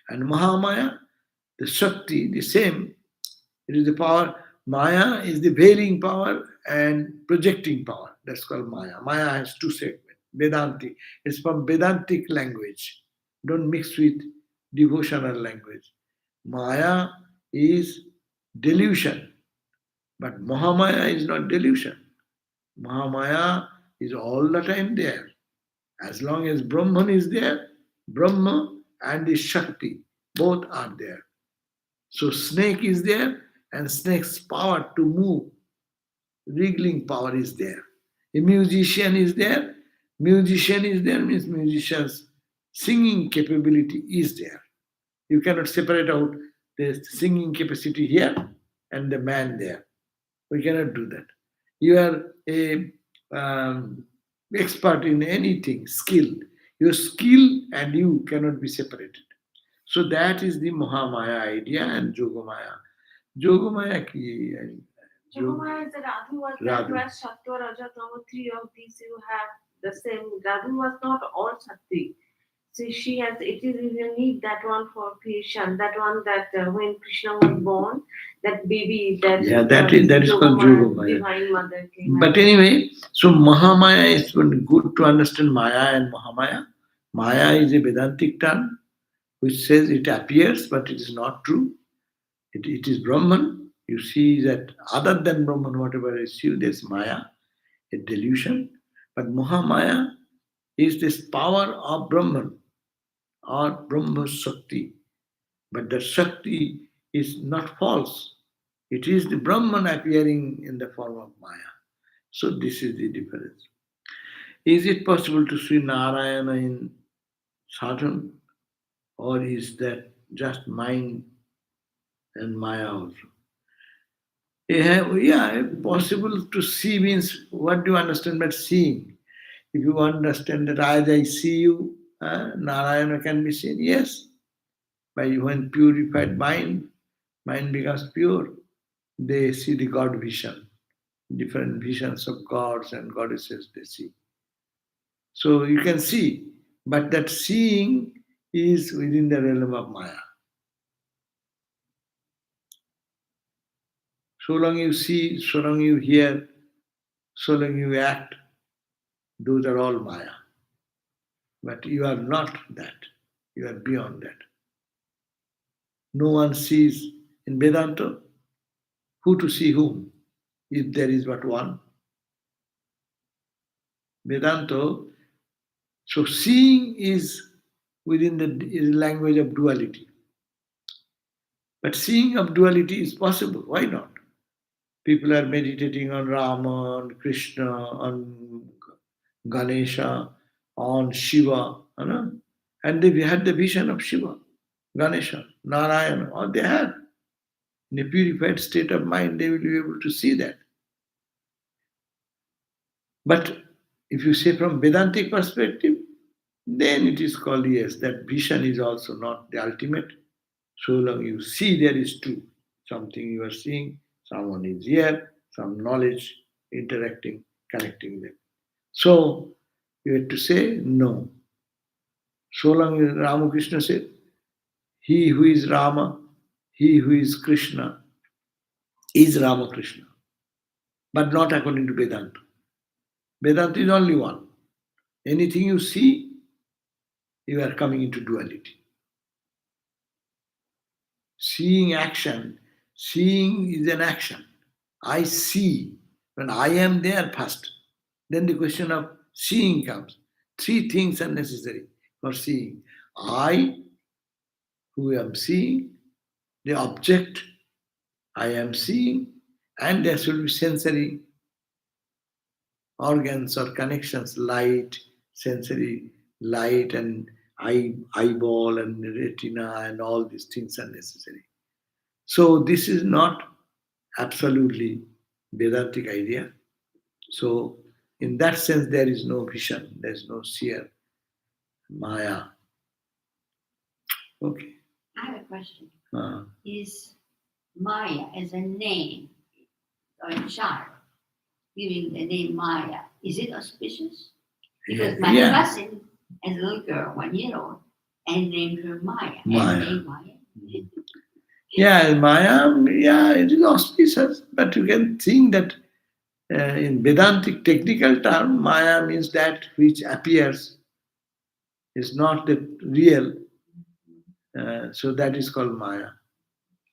And Mahamaya, the Shakti, the same. It is the power. Maya is the veiling power and projecting power. That's called Maya. Maya has two segments. Vedanti. It's from Vedantic language. Don't mix with devotional language. Maya is delusion. But Mahamaya is not delusion. Mahamaya is all the time there. As long as Brahman is there, Brahma and the Shakti both are there. So snake is there and snake's power to move, wriggling power is there. A musician is there. Musician is there means musician's singing capability is there. You cannot separate out the singing capacity here and the man there. We cannot do that. You are a expert in anything, skilled. Your skill and you cannot be separated. So that is the Mahamaya idea and Yogamaya. Yogamaya ki? Yogamaya is the Radhu was that was Sattva, Raja, Tama, three of these you have the same. Radhu was not all Shakti. So she has, it is you need that one for creation, that one that when Krishna was born, that baby, that is called Yogamaya. Divine Mother came. But anyway, so Mahamaya is good to understand Maya and Mahamaya. Maya is a Vedantic term which says it appears, but it is not true. It is Brahman. You see that other than Brahman, whatever is you, there's Maya, a delusion. But Mahamaya is this power of Brahman or Brahma Shakti. But the Shakti is not false. It is the Brahman appearing in the form of Maya. So this is the difference. Is it possible to see Narayana in sadhana, or is that just mind and Maya also? Yeah, possible to see means, what do you understand by seeing? If you understand that as I see you, Narayana can be seen, yes. By when purified mind becomes pure, they see the God vision, different visions of gods and goddesses they see. So you can see, but that seeing is within the realm of Maya. So long you see, so long you hear, so long you act, those are all Maya. But you are not that. You are beyond that. No one sees in Vedanta who to see whom, if there is but one. Vedanta, so seeing is within the language of duality. But seeing of duality is possible. Why not? People are meditating on Rama, on Krishna, on Ganesha, on Shiva, you know? And they had the vision of Shiva, Ganesha, Narayana, all they had. In a purified state of mind, they will be able to see that. But if you say from Vedantic perspective, then it is called, yes, that vision is also not the ultimate. So long you see there is two. Something you are seeing, someone is here, some knowledge interacting, connecting them. So you have to say no. So long as Ramakrishna said, he who is Rama, he who is Krishna is Ramakrishna, but not according to Vedanta. Vedanta is only one. Anything you see, you are coming into duality. Seeing action, seeing is an action. I see. When I am there first, then the question of seeing comes. Three things are necessary for seeing. I, who am seeing, the object I am seeing, and there should be sensory organs or connections, light, sensory, light and eyeball and retina and all these things are necessary. So this is not absolutely Vedantic idea. So in that sense, there is no vision, there is no seer, Maya. Okay. I have a question. Uh, Is Maya as a name or a child giving the name Maya, is it auspicious? Because my yeah. cousin has a little girl, 1 year old, and named her Maya. Maya. Maya. Yeah, Maya, yeah, it is auspicious, but you can think that in Vedantic technical term, Maya means that which appears, is not the real. So that is called Maya.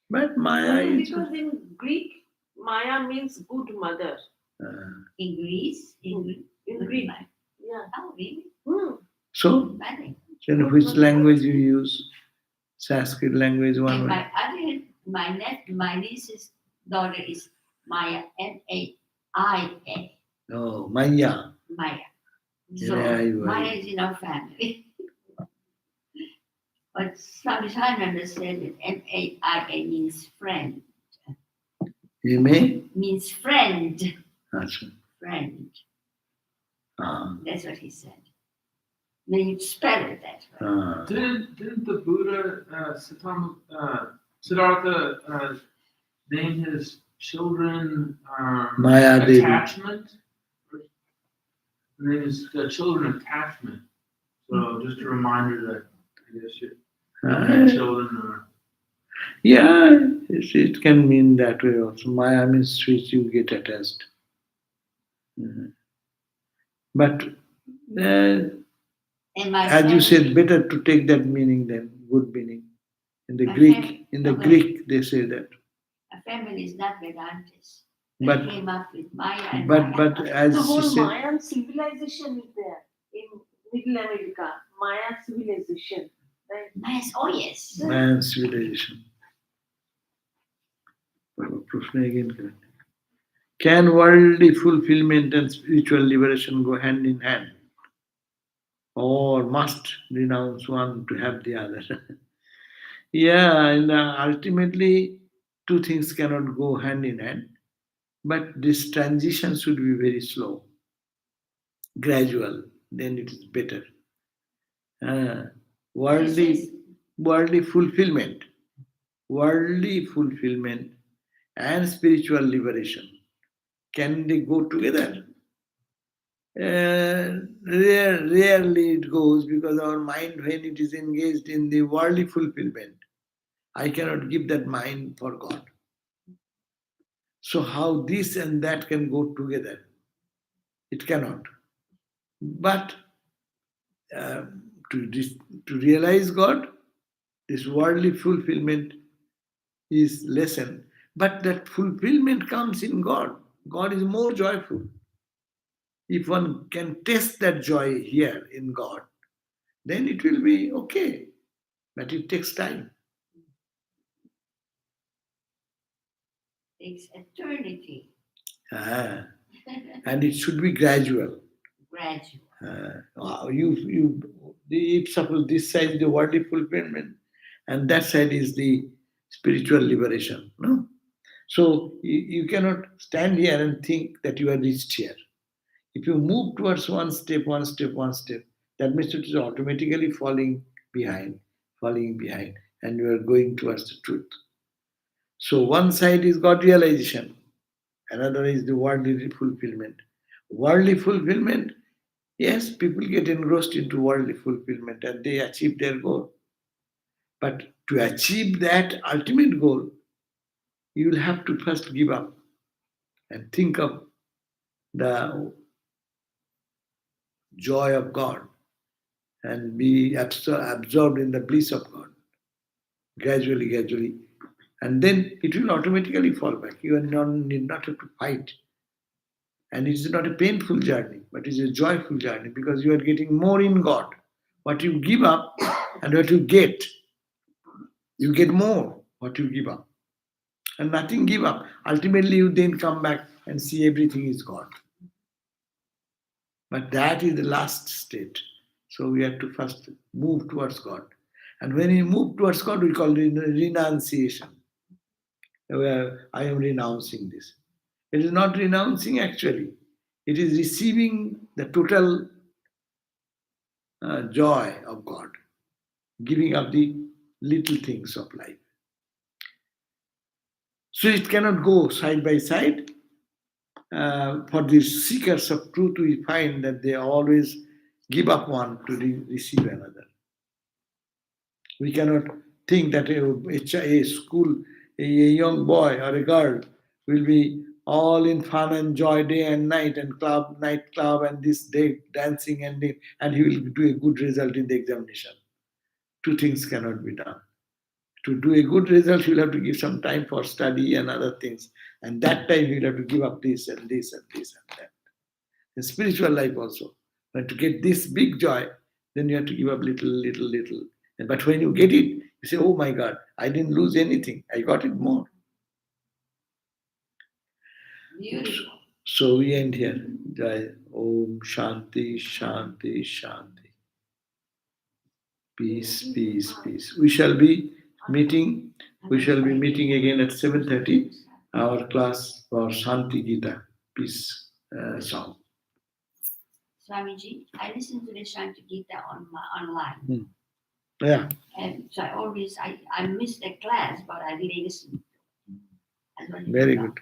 But Maya is. Because in Greek, Maya means good mother. In Greece? In Greek. Yeah. Oh, really? So, then which language you use? Sanskrit language, one And way. my niece's daughter is Maya, Maia. Oh, Maya. Maya. So Maya is in our family. But some time understand that Maia means friend. You may? Means friend. That's right. Friend. That's what he said. Then you spell it that way. Didn't the Buddha Siddhartha name his children Maya Devi. attachment? Name his children attachment. So just a reminder that I guess your children are. Yeah, it can mean that way also. Maya means which you get attached. But as you said, better to take that meaning than good meaning. In the Greek, they say that. A family is not Vedantis. But they came up with Maya and but as the whole she said, Mayan civilization is there in Middle America. Mayan civilization, right? Mayan, oh yes. Mayan civilization. Prashna again. Correct. Can worldly fulfillment and spiritual liberation go hand in hand? Or must renounce one to have the other? Yeah, and ultimately, two things cannot go hand in hand, but this transition should be very slow, gradual, then it is better. Uh, worldly, worldly fulfillment, worldly fulfillment and spiritual liberation, can they go together? Rarely it goes, because our mind, when it is engaged in the worldly fulfillment, I cannot give that mind for God. So how this and that can go together? It cannot. But uh, to realize God, this worldly fulfillment is lessened. But that fulfillment comes in God. God is more joyful. If one can taste that joy here in God, then it will be okay. But it takes time. Takes eternity. And it should be gradual. Gradual. If suppose this side is the worldly fulfillment, and that side is the spiritual liberation, no? So you cannot stand here and think that you are reached here. If you move towards one step, that means it is automatically falling behind, and you are going towards the truth. So one side is God realization, another is the worldly fulfillment. Worldly fulfillment, yes, people get engrossed into worldly fulfillment and they achieve their goal. But to achieve that ultimate goal, you will have to first give up and think of the joy of God and be absorbed in the bliss of God. Gradually. And then it will automatically fall back. You need not have to fight. And it is not a painful journey, but it is a joyful journey, because you are getting more in God. What you give up and what you get more what you give up. And nothing give up. Ultimately, you then come back and see everything is God. But that is the last state. So we have to first move towards God. And when we move towards God, we call it renunciation. Where I am renouncing this. It is not renouncing actually. It is receiving the total joy of God, giving up the little things of life. So it cannot go side by side. For the seekers of truth, we find that they always give up one to receive another. We cannot think that a school, a young boy or a girl will be all in fun and joy day and night, and nightclub and this day dancing, and he will do a good result in the examination. Two things cannot be done. To do a good result, you will have to give some time for study and other things. And that time you will have to give up this and this and this and that. In spiritual life also, but to get this big joy, then you have to give up little. But when you get it, you say, oh my God, I didn't lose anything. I got it more. Beautiful. So we end here. Jai Om Shanti, Shanti, Shanti. Peace. We shall be meeting again at 7:30, our class for Shanti Gita, peace song. Swamiji, I listen to the Shanti Gita online. Yeah. And so I miss the class, but I really listen. Very good.